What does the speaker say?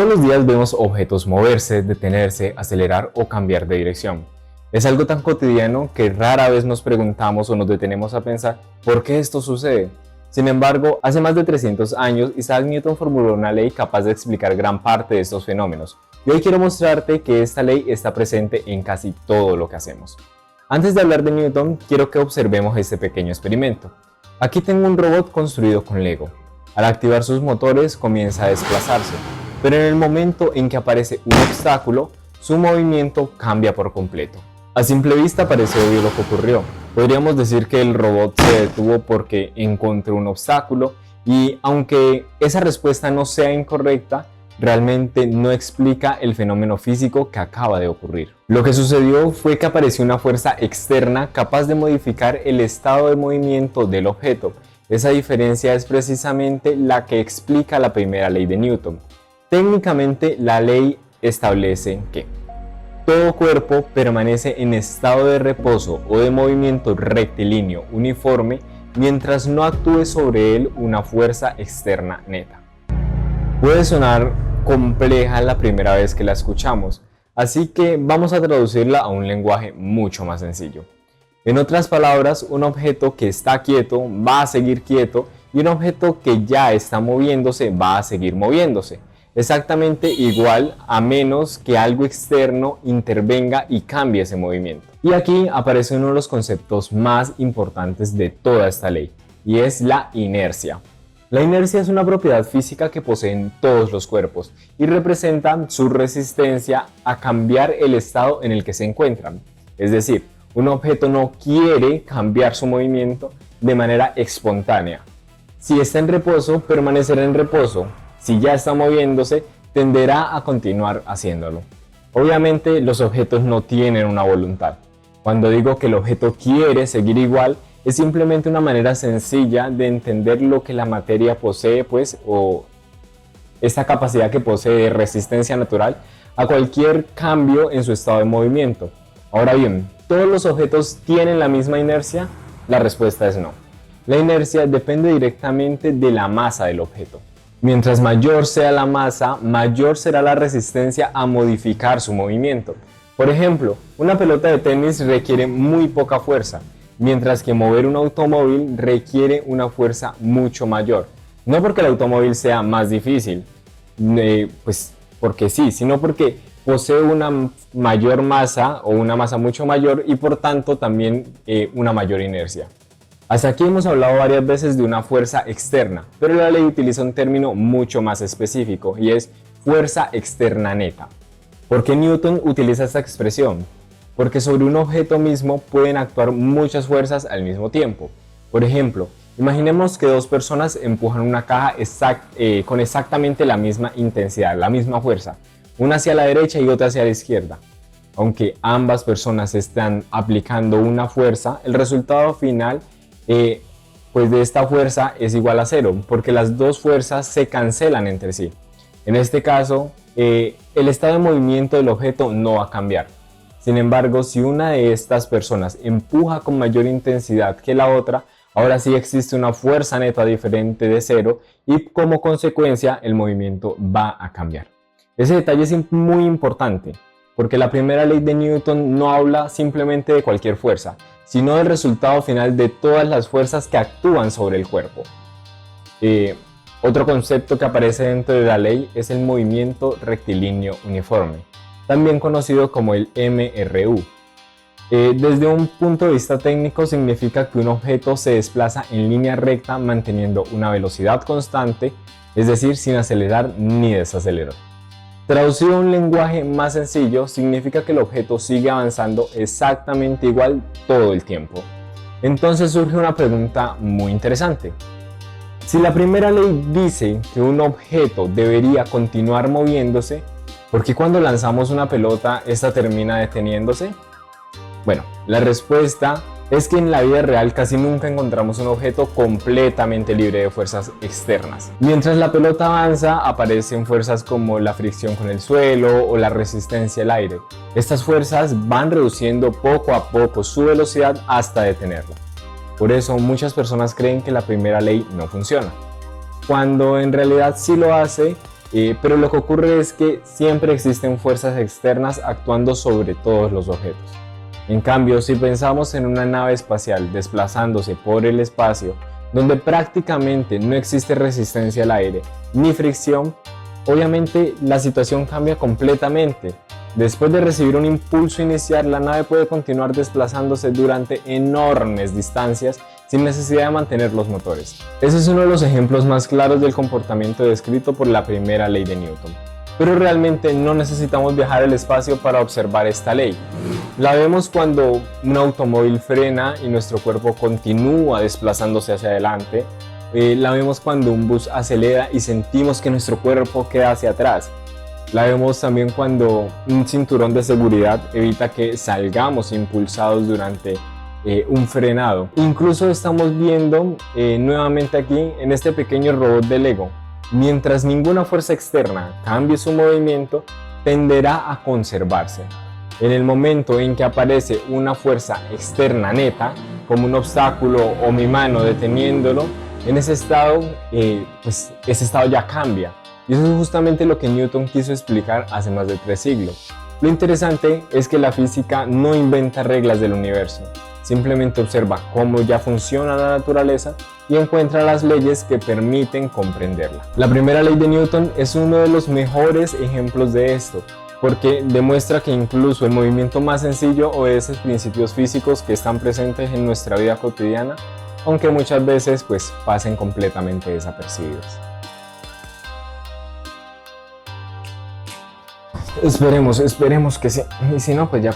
Todos los días vemos objetos moverse, detenerse, acelerar o cambiar de dirección. Es algo tan cotidiano que rara vez nos preguntamos o nos detenemos a pensar ¿por qué esto sucede? Sin embargo, hace más de 300 años Isaac Newton formuló una ley capaz de explicar gran parte de estos fenómenos. Y hoy quiero mostrarte que esta ley está presente en casi todo lo que hacemos. Antes de hablar de Newton, quiero que observemos este pequeño experimento. Aquí tengo un robot construido con Lego. Al activar sus motores comienza a desplazarse, pero en el momento en que aparece un obstáculo, su movimiento cambia por completo. A simple vista parece obvio lo que ocurrió. Podríamos decir que el robot se detuvo porque encontró un obstáculo y aunque esa respuesta no sea incorrecta, realmente no explica el fenómeno físico que acaba de ocurrir. Lo que sucedió fue que apareció una fuerza externa capaz de modificar el estado de movimiento del objeto. Esa diferencia es precisamente la que explica la primera ley de Newton. Técnicamente, la ley establece que todo cuerpo permanece en estado de reposo o de movimiento rectilíneo uniforme mientras no actúe sobre él una fuerza externa neta. Puede sonar compleja la primera vez que la escuchamos, así que vamos a traducirla a un lenguaje mucho más sencillo. En otras palabras, un objeto que está quieto va a seguir quieto y un objeto que ya está moviéndose va a seguir moviéndose. Exactamente igual a menos que algo externo intervenga y cambie ese movimiento. Y aquí aparece uno de los conceptos más importantes de toda esta ley, y es la inercia. La inercia es una propiedad física que poseen todos los cuerpos y representa su resistencia a cambiar el estado en el que se encuentran. Es decir, un objeto no quiere cambiar su movimiento de manera espontánea. Si está en reposo, permanecerá en reposo. Si ya está moviéndose, tenderá a continuar haciéndolo. Obviamente, los objetos no tienen una voluntad. Cuando digo que el objeto quiere seguir igual, es simplemente una manera sencilla de entender lo que la materia posee, o esta capacidad que posee de resistencia natural a cualquier cambio en su estado de movimiento. Ahora bien, ¿todos los objetos tienen la misma inercia? La respuesta es no. La inercia depende directamente de la masa del objeto. Mientras mayor sea la masa, mayor será la resistencia a modificar su movimiento. Por ejemplo, una pelota de tenis requiere muy poca fuerza, mientras que mover un automóvil requiere una fuerza mucho mayor. No porque el automóvil sea más difícil, porque sí, sino porque posee una mayor masa o una masa mucho mayor y por tanto también una mayor inercia. Hasta aquí hemos hablado varias veces de una fuerza externa, pero la ley utiliza un término mucho más específico y es fuerza externa neta. ¿Por qué Newton utiliza esta expresión? Porque sobre un objeto mismo pueden actuar muchas fuerzas al mismo tiempo. Por ejemplo, imaginemos que dos personas empujan una caja con exactamente la misma intensidad, la misma fuerza, una hacia la derecha y otra hacia la izquierda. Aunque ambas personas están aplicando una fuerza, el resultado final pues de esta fuerza es igual a cero, porque las dos fuerzas se cancelan entre sí. En este caso, el estado de movimiento del objeto no va a cambiar. Sin embargo, si una de estas personas empuja con mayor intensidad que la otra, ahora sí existe una fuerza neta diferente de cero y como consecuencia el movimiento va a cambiar. Ese detalle es muy importante, porque la primera ley de Newton no habla simplemente de cualquier fuerza, sino del resultado final de todas las fuerzas que actúan sobre el cuerpo. Otro concepto que aparece dentro de la ley es el movimiento rectilíneo uniforme, también conocido como el MRU. Desde un punto de vista técnico significa que un objeto se desplaza en línea recta manteniendo una velocidad constante, es decir, sin acelerar ni desacelerar. Traducido a un lenguaje más sencillo, significa que el objeto sigue avanzando exactamente igual todo el tiempo. Entonces surge una pregunta muy interesante. Si la primera ley dice que un objeto debería continuar moviéndose, ¿por qué cuando lanzamos una pelota esta termina deteniéndose? Bueno, la respuesta es que en la vida real casi nunca encontramos un objeto completamente libre de fuerzas externas. Mientras la pelota avanza, aparecen fuerzas como la fricción con el suelo o la resistencia al aire. Estas fuerzas van reduciendo poco a poco su velocidad hasta detenerla. Por eso muchas personas creen que la primera ley no funciona, cuando en realidad sí lo hace pero lo que ocurre es que siempre existen fuerzas externas actuando sobre todos los objetos. En cambio, si pensamos en una nave espacial desplazándose por el espacio, donde prácticamente no existe resistencia al aire ni fricción, obviamente la situación cambia completamente. Después de recibir un impulso inicial, la nave puede continuar desplazándose durante enormes distancias sin necesidad de mantener los motores. Ese es uno de los ejemplos más claros del comportamiento descrito por la primera ley de Newton. Pero realmente no necesitamos viajar al espacio para observar esta ley. La vemos cuando un automóvil frena y nuestro cuerpo continúa desplazándose hacia adelante. La vemos cuando un bus acelera y sentimos que nuestro cuerpo queda hacia atrás. La vemos también cuando un cinturón de seguridad evita que salgamos impulsados durante un frenado. Incluso estamos viendo nuevamente aquí en este pequeño robot de Lego. Mientras ninguna fuerza externa cambie su movimiento, tenderá a conservarse. En el momento en que aparece una fuerza externa neta, como un obstáculo o mi mano deteniéndolo, en ese estado, ese estado ya cambia. Y eso es justamente lo que Newton quiso explicar hace más de 3 siglos. Lo interesante es que la física no inventa reglas del universo, simplemente observa cómo ya funciona la naturaleza y encuentra las leyes que permiten comprenderla. La primera ley de Newton es uno de los mejores ejemplos de esto, porque demuestra que incluso el movimiento más sencillo obedece principios físicos que están presentes en nuestra vida cotidiana, aunque muchas veces pasen completamente desapercibidos. Esperemos que sí, y si no, pues ya